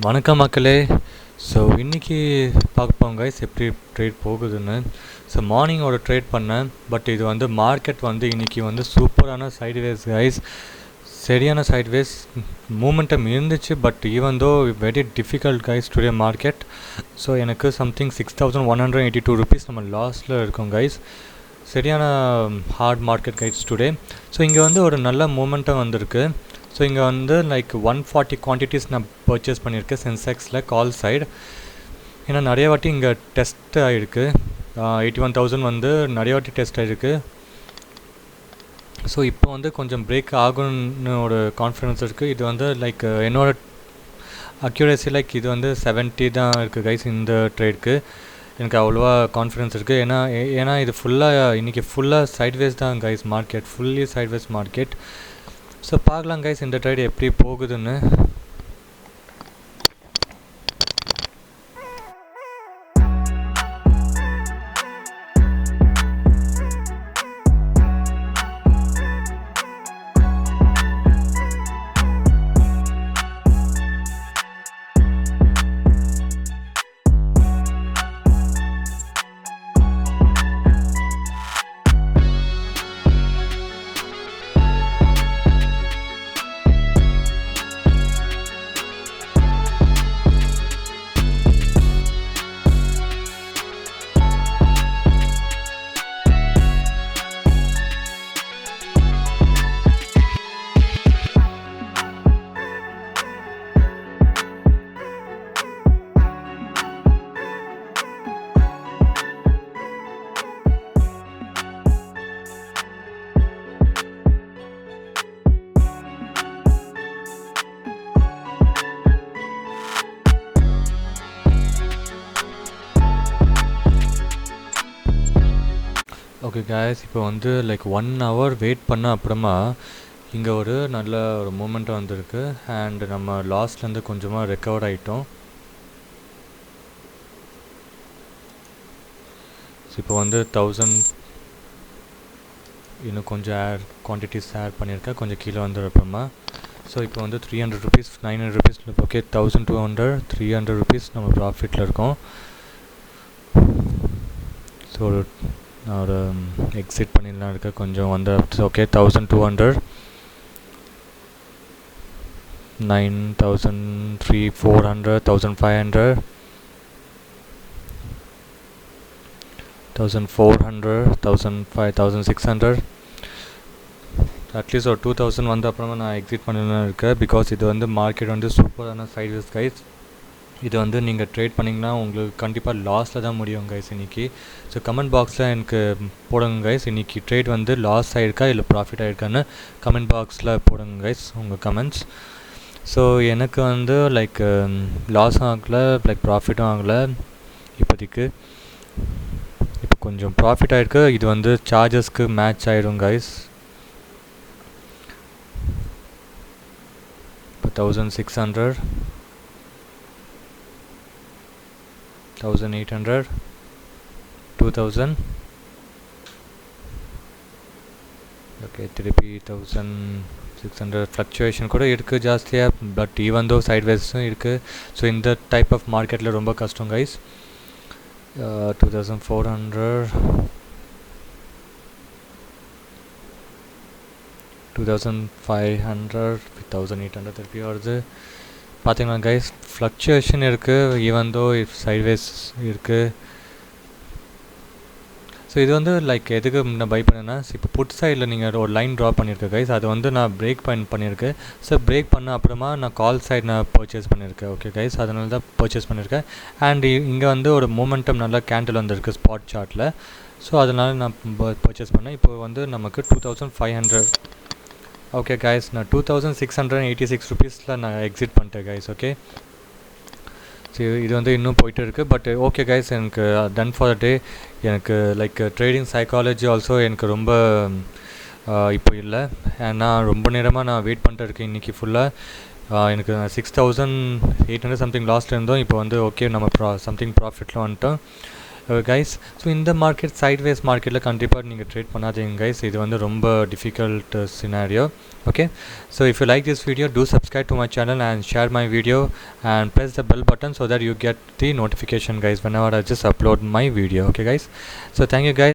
வணக்கம் மக்களே. ஸோ இன்றைக்கி பார்ப்போம் கைஸ் எப்படி ட்ரேட் போகுதுன்னு. ஸோ மார்னிங்கோட ட்ரேட் பண்ணேன், பட் இது வந்து மார்க்கெட் வந்து இன்றைக்கி வந்து சூப்பரான சைட்வேஸ் கைஸ். சரியான சைட்வேஸ் மூமெண்டம் இருந்துச்சு, but even though very difficult guys today market. So எனக்கு சம்திங் 6182 ருபீஸ் நம்ம லாஸில் இருக்கோம் கைஸ். சரியான hard market guys today. So இங்கே வந்து ஒரு நல்ல மூமெண்டம் வந்திருக்கு. ஸோ இங்கே வந்து லைக் 140 குவான்டிட்டிஸ் நான் பர்ச்சேஸ் பண்ணியிருக்கேன் சென்செக்ஸில் கால் சைடு. ஏன்னா நிறைய வாட்டி இங்கே டெஸ்ட் ஆகிருக்கு. 81,000 வந்து நிறைய வாட்டி டெஸ்ட் ஆகிருக்கு. ஸோ இப்போ வந்து கொஞ்சம் பிரேக் ஆகும்னு ஒரு கான்ஃபிடன்ஸ் இருக்குது. இது வந்து லைக் என்னோடய அக்யூரேசி லைக் இது வந்து 70 தான் இருக்குது கைஸ். இந்த ட்ரேட்க்கு எனக்கு அவ்வளோவா கான்ஃபிடன்ஸ் இருக்குது. ஏன்னா இது ஃபுல்லாக இன்றைக்கி ஃபுல்லாக சைட்வேஸ் தான் guys market, fully sideways market. So பார்க்கலாம் கைஸ் இந்த ட்ரேட் எப்படி போகுதுன்னு. ஓகே கைஸ், இப்போ வந்து லைக் 1 hour வெயிட் பண்ண அப்புறமா இங்கே ஒரு நல்ல ஒரு மூமெண்ட்டாக வந்திருக்கு. அண்ட் நம்ம லாஸ்ட்லேருந்து கொஞ்சமாக ரெக்கவர் ஆகிட்டோம். ஸோ இப்போ வந்து 1000 இன்னும் கொஞ்சம் குவான்டிட்டிஸ் ஆட் பண்ணியிருக்கேன், கொஞ்சம் கீழே வந்து அப்புறமா. ஸோ இப்போ வந்து 300 ருபீஸ் 900 ருபீஸ் ஓகே 1200 300 ருபீஸ் நம்ம ப்ராஃபிட்டில் இருக்கோம். ஸோ நான் ஒரு எக்ஸிட் பண்ணிடலாம் இருக்கேன் கொஞ்சம் வந்து. ஓகே 1200 9300 1500 1400 1600 அட்லீஸ்ட் ஒரு 2000 வந்த அப்புறமா நான் எக்ஸிட் பண்ணலாம் இருக்கேன். பிகாஸ் இது வந்து மார்க்கெட் வந்து சூப்பரான சைட்வேஸ் கைஸ். இது வந்து நீங்கள் ட்ரேட் பண்ணிங்கன்னா உங்களுக்கு கண்டிப்பாக லாஸில் தான் முடியும் கைஸ் இன்றைக்கி. ஸோ கமெண்ட் பாக்ஸில் எனக்கு போடுங்க கைஸ், இன்றைக்கி ட்ரேட் வந்து லாஸ் ஆகிருக்கா இல்லை ப்ராஃபிட் ஆகிருக்கான்னு கமெண்ட் பாக்ஸில் போடுங்க கைஸ் உங்கள் கமெண்ட்ஸ். ஸோ எனக்கு வந்து லைக் லாஸும் ஆகலை லைக் ப்ராஃபிட்டும் ஆகலை இப்போதைக்கு. இப்போ கொஞ்சம் ப்ராஃபிட் ஆகிருக்கு. இது வந்து சார்ஜஸ்க்கு மேட்ச் ஆகிடும் கைஸ். இப்போ 1600 1800 2000 ஓகே திருப்பி 1600 ஃப்ளக்சுவேஷன் கூட இருக்குது ஜாஸ்தியாக, பட் ஈவன் தோ சைட்வேஸும் இருக்குது. ஸோ இந்த டைப் ஆஃப் மார்க்கெட்டில் ரொம்ப கஷ்டம் கைஸ். 2400 2500 1800 திருப்பி வருது. பார்த்தீங்களா கைஸ், ஃப்ளக்சுவேஷன் இருக்குது ஈவன் தோ சைட்வேஸ் இருக்குது. ஸோ இது வந்து லைக் எதுக்கு நான் பை பண்ணேன்னா, இப்போ புட் சைடில் நீங்கள் ஒரு லைன் ட்ரா பண்ணியிருக்கேன் கைஸ், அது வந்து நான் பிரேக் பண்ணியிருக்கேன். ஸோ பிரேக் பண்ண அப்புறமா நான் கால் சைடு நான் பர்ச்சேஸ் பண்ணியிருக்கேன். ஓகே கைஸ், அதனால தான் பர்ச்சேஸ் பண்ணியிருக்கேன். அண்ட் இங்கே வந்து ஒரு மூமெண்டம் நல்லா கேண்டில் வந்திருக்கு ஸ்பாட் சார்ட்டில். ஸோ அதனால் நான் பர்ச்சேஸ் பண்ணேன். இப்போ வந்து நமக்கு 2500 ஓகே கைஸ். நான் 2686 ருபீஸில் நான் எக்ஸிட் பண்ணிட்டேன் கைஸ். ஓகே, ஸோ இது வந்து இன்னும் போயிட்டு இருக்குது. பட் ஓகே கைஸ், எனக்கு டன் ஃபார் த டே. எனக்கு லைக் ட்ரேடிங் சைக்காலஜி ஆல்சோ எனக்கு ரொம்ப இப்போ இல்லை. ஏன்னா ரொம்ப நேரமாக நான் வெயிட் பண்ணிட்டு இருக்கேன் இன்றைக்கி ஃபுல்லாக. எனக்கு 6800 சம்திங் லாஸ்ட்டில் இருந்தோம். இப்போ வந்து ஓகே நம்ம சம்திங் ப்ராஃபிட்டில் வந்துட்டோம். guys. ஸோ இந்த மார்க்கெட் சைட்வேஸ் மார்க்கெட்டில் கண்டிப்பாக நீங்கள் ட்ரேட் பண்ணாதீங்க guys. இது வந்து ரொம்ப difficult scenario. Okay, so if you like this video, do subscribe to my channel and share my video and press the bell button so that you get the notification guys whenever I just upload my video. Okay guys, so thank you guys.